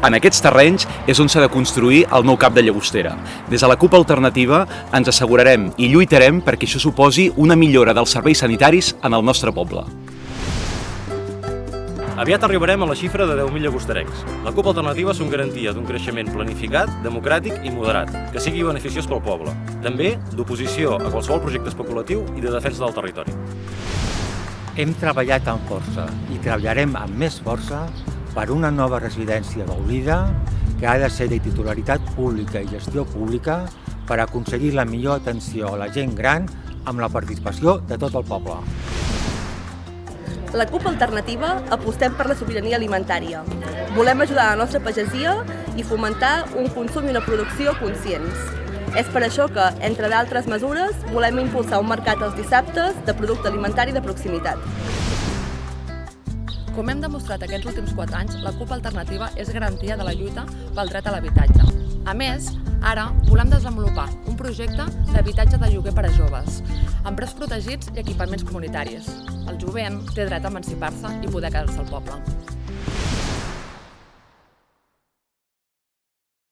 En aquests terrenys és on s'ha de construir el nou CAP de Llagostera. Des de la CUP Alternativa ens assegurarem i lluitarem perquè això suposi una millora dels serveis sanitaris en el nostre poble. Aviat arribarem a la xifra de 10.000 llagosterencs. La CUP Alternativa som garantia d'un creixement planificat, democràtic i moderat, que sigui beneficiós pel poble. També d'oposició a qualsevol projecte especulatiu i de defensa del territori. Hem treballat amb força i treballarem amb més força per una nova residència d'Olida que ha de ser de titularitat pública i gestió pública per aconseguir la millor atenció a la gent gran amb la participació de tot el poble. La CUP Alternativa apostem per la sobirania alimentària. Volem ajudar la nostra pagesia i fomentar un consum i una producció conscients. És per això que, entre d'altres mesures, volem impulsar un mercat els dissabtes de producte alimentari de proximitat. Com hem demostrat aquests últims 4 anys, la CUP Alternativa és garantia de la lluita pel dret a l'habitatge. A més, ara volem desenvolupar un projecte d'habitatge de lloguer per a joves, amb preus protegits i equipaments comunitaris. El jovent té dret a emancipar-se i poder quedar-se al poble.